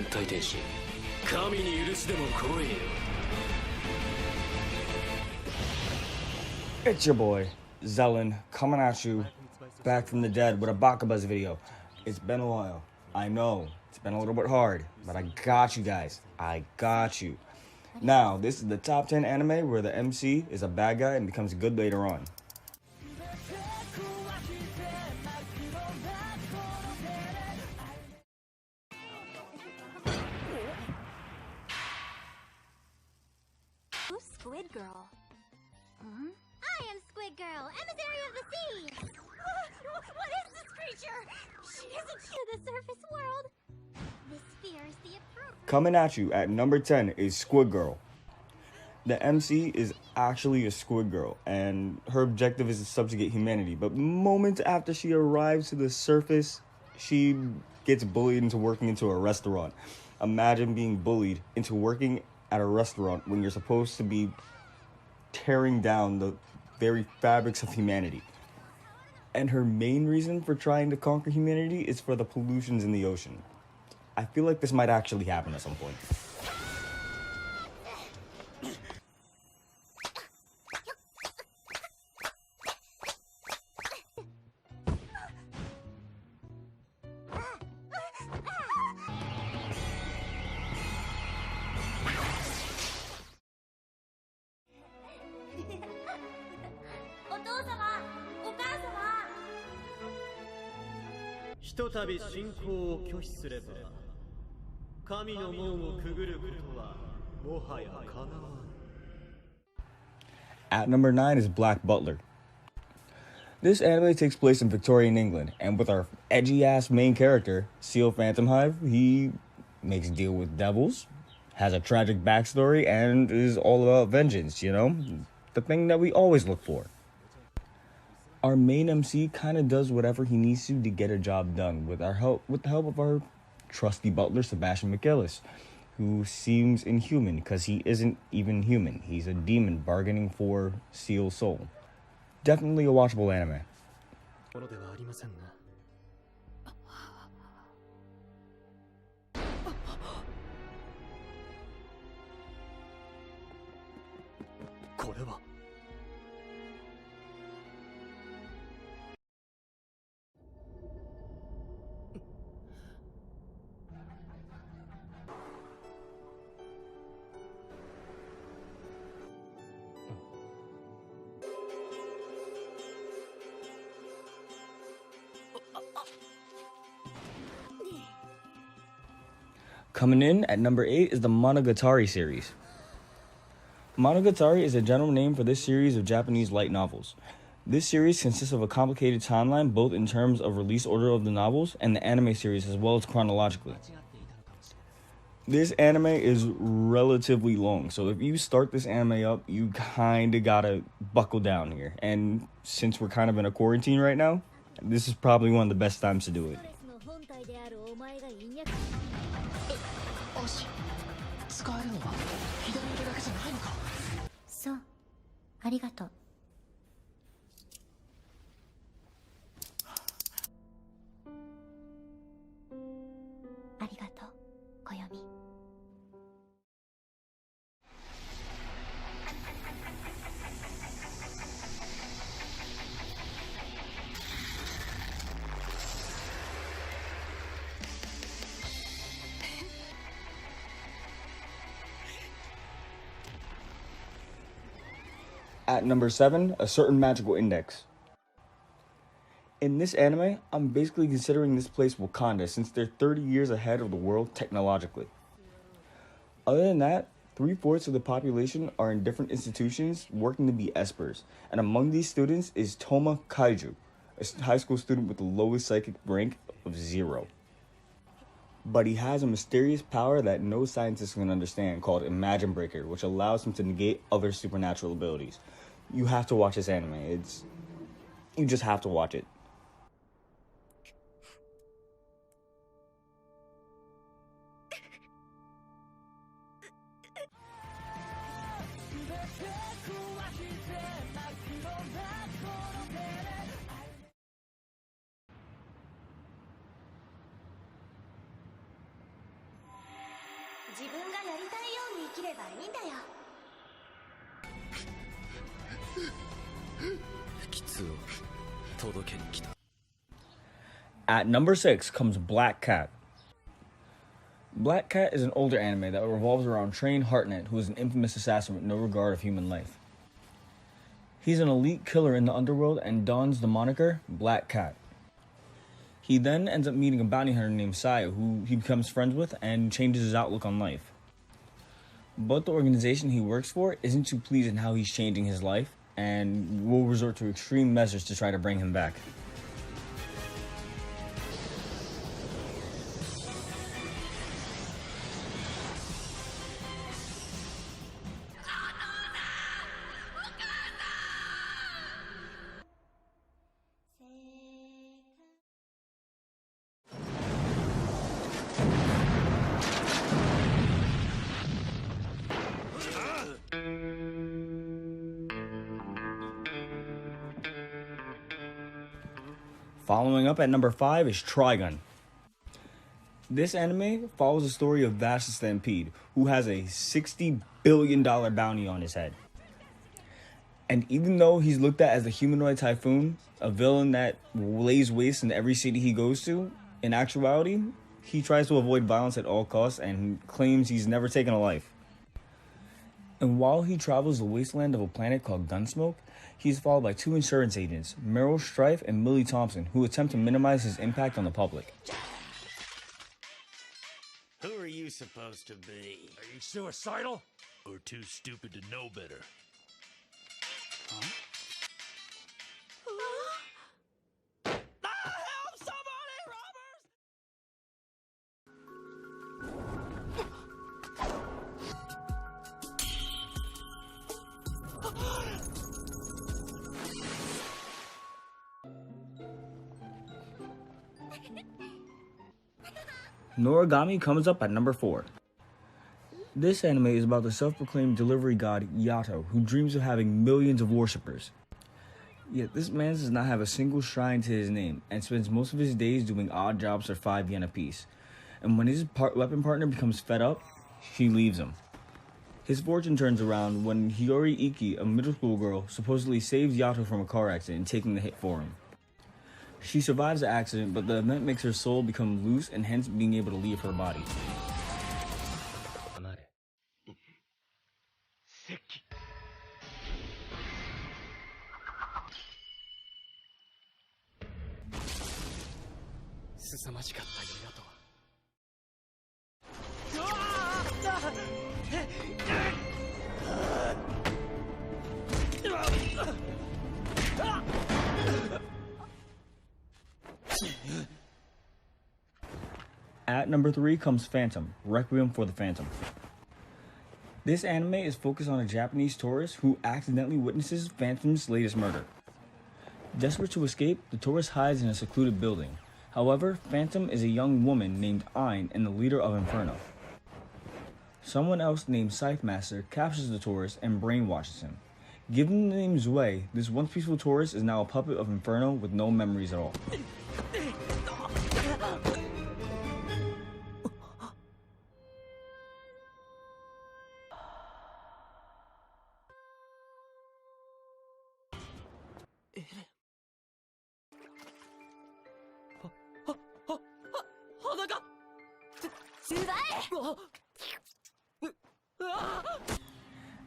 体天使神に許しでも来いよ It's your boy, Zelen, coming at you, back from the dead with a Bakabuzz video. It's been a while. I know, it's been a little bit hard, but I got you guys. I got you. Now, this is the top 10 anime where the MC is a bad guy and becomes good later on. Who's Squid Girl? I am Squid Girl, emissary of the sea! What is this creature? She isn't to the surface world. This sphere is the appropriate... Coming at you at number 10 is Squid Girl. The MC is actually a squid girl, and her objective is to subjugate humanity. But moments after she arrives to the surface, she gets bullied into working into a restaurant. Imagine being bullied into working at a restaurant when you're supposed to be tearing down the very fabrics of humanity. And her main reason for trying to conquer humanity is for the pollutions in the ocean. I feel like this might actually happen at some point. At number 9 is Black Butler. This anime takes place in Victorian England, and with our edgy-ass main character, Seal Phantom Hive, he makes deal with devils, has a tragic backstory, and is all about vengeance, you know? The thing that we always look for. Our main MC kind of does whatever he needs to get a job done with the help of our trusty butler, Sebastian McGillis, who seems inhuman because he isn't even human. He's a demon bargaining for Seal's soul. Definitely a watchable anime. Coming in at number 8 is the Monogatari series. Monogatari is a general name for this series of Japanese light novels. This series consists of a complicated timeline both in terms of release order of the novels and the anime series as well as chronologically. This anime is relatively long, so if you start this anime up, you kinda gotta buckle down here. And since we're kind of in a quarantine right now, this is probably one of the best times to do it. 使えるのは左腕だけじゃないのか。そう、ありがとう。ありがとう、暦。At number 7, A Certain Magical Index. In this anime, I'm basically considering this place Wakanda since they're 30 years ahead of the world technologically. Other than that, 3/4 of the population are in different institutions working to be espers, and among these students is Toma Kaiju, a high school student with the lowest psychic rank of 0. But he has a mysterious power that no scientist can understand called Imagine Breaker, which allows him to negate other supernatural abilities. You have to watch this anime. You just have to watch it. 自分がやりたいように生きればいいんだよ。不吉を届けに来た。 At number 6 comes Black Cat. Black Cat is an older anime that revolves around Train Hartnett, who is an infamous assassin with no regard of human life. He's an elite killer in the underworld and dons the moniker Black Cat. He then ends up meeting a bounty hunter named Saya, who he becomes friends with and changes his outlook on life. But the organization he works for isn't too pleased in how he's changing his life and will resort to extreme measures to try to bring him back. Following up at number 5 is Trigun. This anime follows the story of Vast Stampede, who has a $60 billion bounty on his head. And even though he's looked at as the humanoid typhoon, a villain that lays waste in every city he goes to, in actuality, he tries to avoid violence at all costs and claims he's never taken a life. And while he travels the wasteland of a planet called Gunsmoke, he's followed by 2 insurance agents, Meryl Streif and Millie Thompson, who attempt to minimize his impact on the public. Who are you supposed to be? Are you suicidal? Or too stupid to know better? Huh? Help somebody, robbers! Noragami comes up at number 4. This anime is about the self-proclaimed delivery god Yato, who dreams of having millions of worshippers. Yet this man does not have a single shrine to his name and spends most of his days doing odd jobs for 5 yen apiece. And when his weapon partner becomes fed up, she leaves him. His fortune turns around when Hiyori Iki, a middle school girl, supposedly saves Yato from a car accident, taking the hit for him. She survives the accident, but the event makes her soul become loose and hence being able to leave her body. At number 3 comes Phantom, Requiem for the Phantom. This anime is focused on a Japanese tourist who accidentally witnesses Phantom's latest murder. Desperate to escape, the tourist hides in a secluded building. However, Phantom is a young woman named Ain and the leader of Inferno. Someone else named Scythe Master captures the tourist and brainwashes him. Given the name Zwei, this once peaceful tourist is now a puppet of Inferno with no memories at all.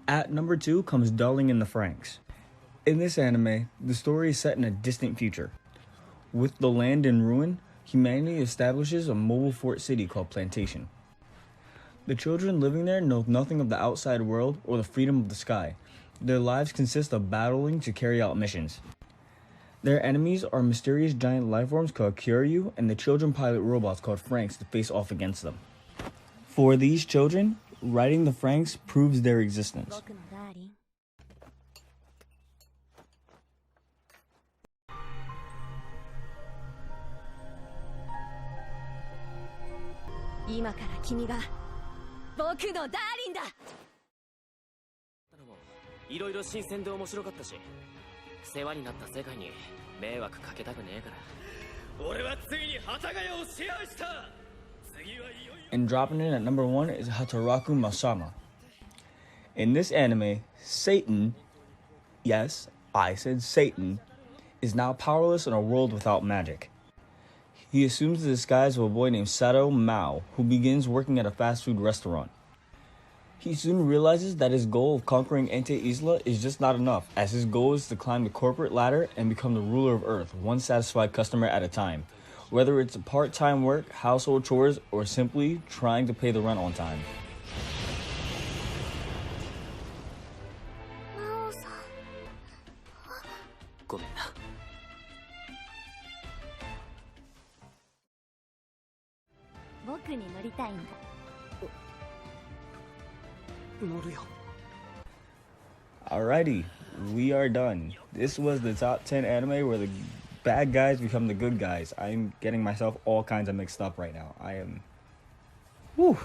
At number 2 comes Darling in the Franxx. In this anime, the story is set in a distant future. With the land in ruin, humanity establishes a mobile fort city called Plantation. The children living there know nothing of the outside world or the freedom of the sky. Their lives consist of battling to carry out missions. Their enemies are mysterious giant lifeforms called Kyoryu and the children pilot robots called Franxx to face off against them. For these children, riding the Franxx proves their existence. Iろいろ新鮮で面白かったし、世話になった世界に迷惑かけたくねえから。俺はついに幡ヶ谷を支配した。次はいよいよ And dropping in at number 1 is Hataraku Masama. In this anime, Satan, yes, I said Satan, is now powerless in a world without magic. He assumes the disguise of a boy named Sato Mao, who begins working at a fast food restaurant. He soon realizes that his goal of conquering Ente Isla is just not enough, as his goal is to climb the corporate ladder and become the ruler of Earth, one satisfied customer at a time. Whether it's part-time work, household chores, or simply trying to pay the rent on time. ごめんな。僕に乗りたいんだ。乗るよ。 Alrighty, we are done. This was the top 10 anime where the bad guys become the good guys. I'm getting myself all kinds of mixed up right now. I am... Whew.